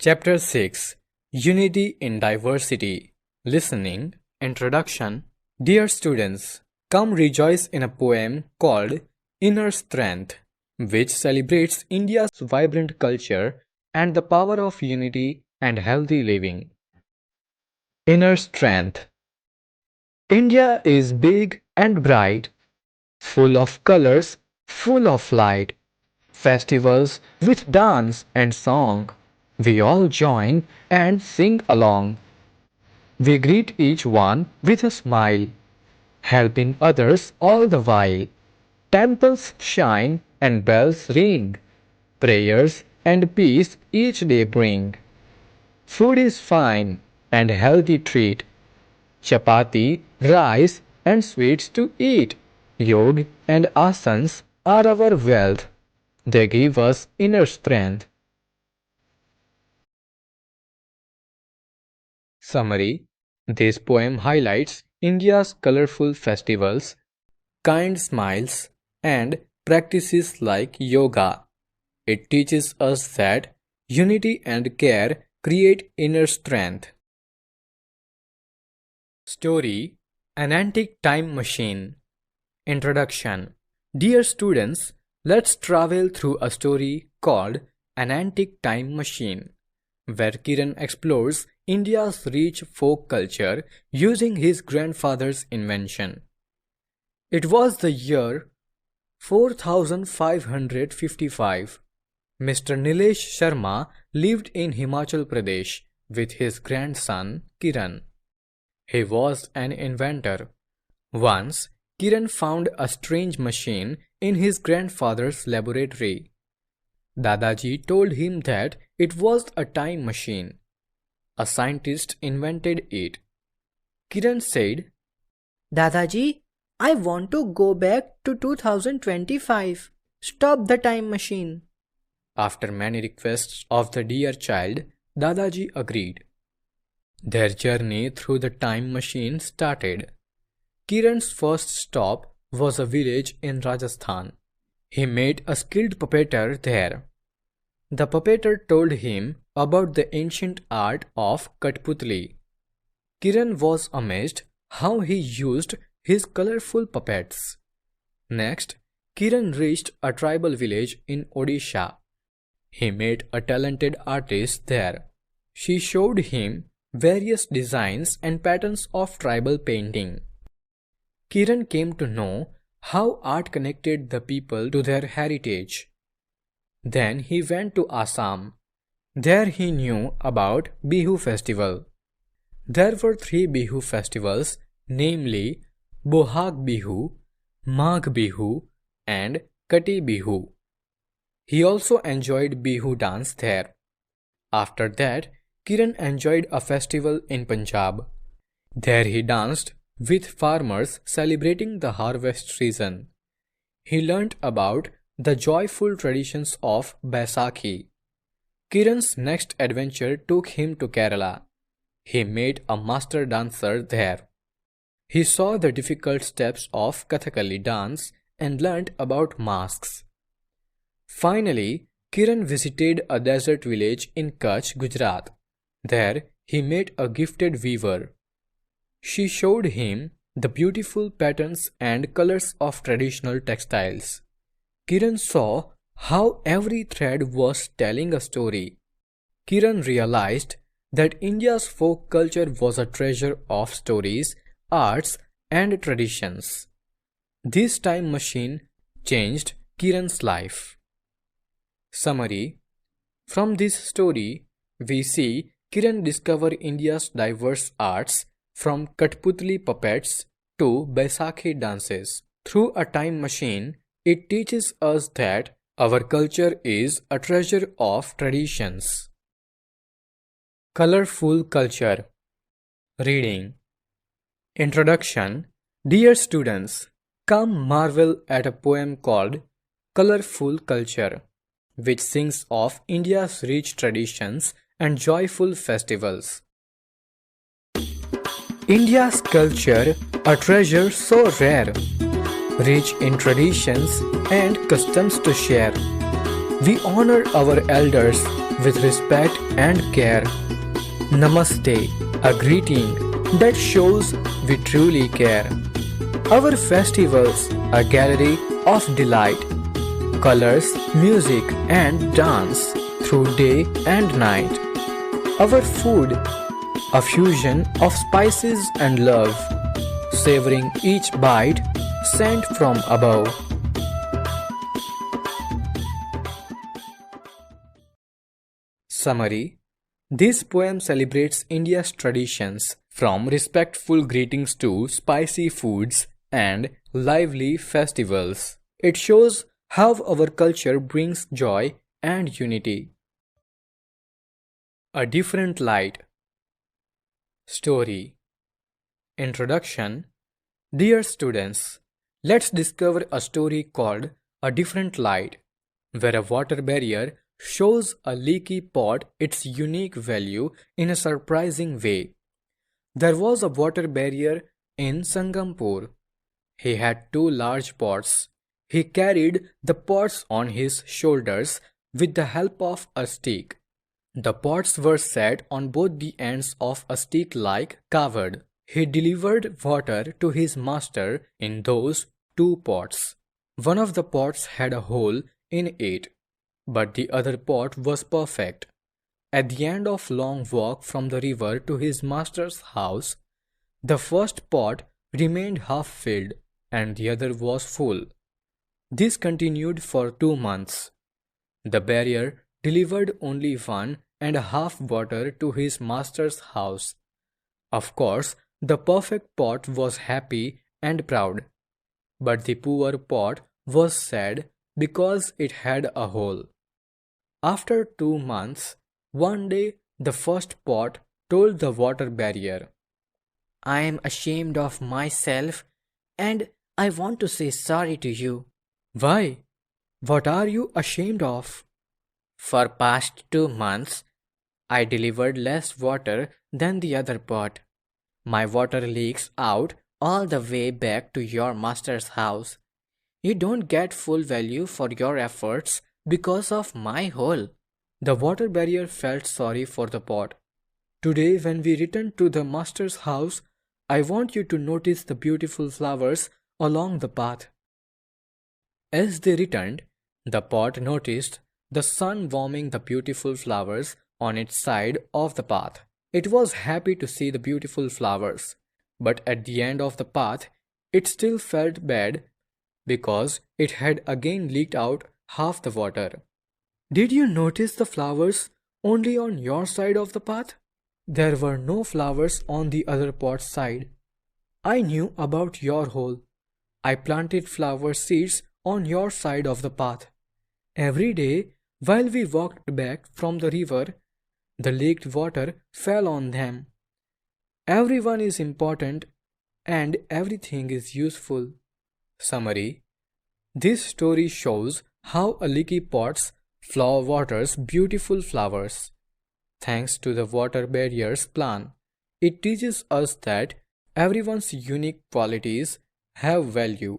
Chapter 6 Unity in Diversity Listening Introduction Dear students, come rejoice in a poem called Inner Strength, which celebrates India's vibrant culture and the power of unity and healthy living. Inner Strength. India is big and bright, full of colors, full of light. Festivals with dance and song. We all join and sing along. We greet each one with a smile, helping others all the while. Temples shine and bells ring. Prayers and peace each day bring. Food is fine and healthy treat. Chapati, rice and sweets to eat. Yoga and asanas are our wealth. They give us inner strength. Summary. This poem highlights India's colorful festivals, kind smiles, and practices like yoga. It teaches us that unity and care create inner strength. Story: An Antique Time Machine. Introduction. Dear students, let's travel through a story called An Antique Time Machine, where Kiran explores India's rich folk culture using his grandfather's invention. It was the year 4555. Mr. Nilesh Sharma lived in Himachal Pradesh with his grandson Kiran. He was an inventor. Once, Kiran found a strange machine in his grandfather's laboratory. Dadaji told him that it was a time machine. A scientist invented it. Kiran said, Dadaji, I want to go back to 2025. Stop the time machine. After many requests of the dear child, Dadaji agreed. Their journey through the time machine started. Kiran's first stop was a village in Rajasthan. He met a skilled puppeteer there. The puppeteer told him about the ancient art of Kathputli. Kiran was amazed how he used his colorful puppets. Next, Kiran reached a tribal village in Odisha. He met a talented artist there. She showed him various designs and patterns of tribal painting. Kiran came to know how art connected the people to their heritage. Then he went to Assam. There he knew about Bihu festival. There were 3 Bihu festivals, namely Bohag Bihu, Magh Bihu and Kati Bihu. He also enjoyed Bihu dance there. After that, Kiran enjoyed a festival in Punjab. There he danced with farmers celebrating the harvest season. He learnt about the joyful traditions of Baisakhi. Kiran's next adventure took him to Kerala. He met a master dancer there. He saw the difficult steps of Kathakali dance and learnt about masks. Finally, Kiran visited a desert village in Kutch, Gujarat. There he met a gifted weaver. She showed him the beautiful patterns and colors of traditional textiles. Kiran saw how every thread was telling a story. Kiran realized that India's folk culture was a treasure of stories, arts, and traditions. This time machine changed Kiran's life. Summary. From this story, we see Kiran discover India's diverse arts from Kathputli puppets to Baisakhi dances. Through a time machine, it teaches us that our culture is a treasure of traditions. Colourful Culture. Reading. Introduction. Dear students, come marvel at a poem called Colourful Culture, which sings of India's rich traditions and joyful festivals. India's culture, a treasure so rare, rich in traditions and customs to share. We honor our elders with respect and care. Namaste, a greeting that shows we truly care. Our festivals, a gallery of delight, colors, music and dance through day and night. Our food, a fusion of spices and love, savoring each bite sent from above. Summary. This poem celebrates India's traditions, from respectful greetings to spicy foods and lively festivals. It shows how our culture brings joy and unity. A different light. Story. Introduction. Dear students, let's discover a story called A Different Light, where a water barrier shows a leaky pot its unique value in a surprising way. There was a water barrier in Sangampur. He had two large pots. He carried the pots on his shoulders with the help of a stick. The pots were set on both the ends of a stick-like cupboard. He delivered water to his master in those two pots. One of the pots had a hole in it, but the other pot was perfect. At the end of a long walk from the river to his master's house, the first pot remained half filled and the other was full. This continued for 2 months. The barrier delivered only 1.5 water to his master's house. Of course, the perfect pot was happy and proud, but the poor pot was sad because it had a hole. After 2 months, one day the first pot told the water barrier, I am ashamed of myself and I want to say sorry to you. Why? What are you ashamed of? For past 2 months, I delivered less water than the other pot. My water leaks out all the way back to your master's house. You don't get full value for your efforts because of my hole. The water barrier felt sorry for the pot. Today, when we return to the master's house, I want you to notice the beautiful flowers along the path. As they returned, the pot noticed the sun warming the beautiful flowers on its side of the path. It was happy to see the beautiful flowers, but at the end of the path, it still felt bad because it had again leaked out half the water. Did you notice the flowers only on your side of the path? There were no flowers on the other pot's side. I knew about your hole. I planted flower seeds on your side of the path. Every day, while we walked back from the river, the leaked water fell on them. Everyone is important and everything is useful. Summary. This story shows how a leaky pot waters beautiful flowers. Thanks to the water barrier's plan, it teaches us that everyone's unique qualities have value.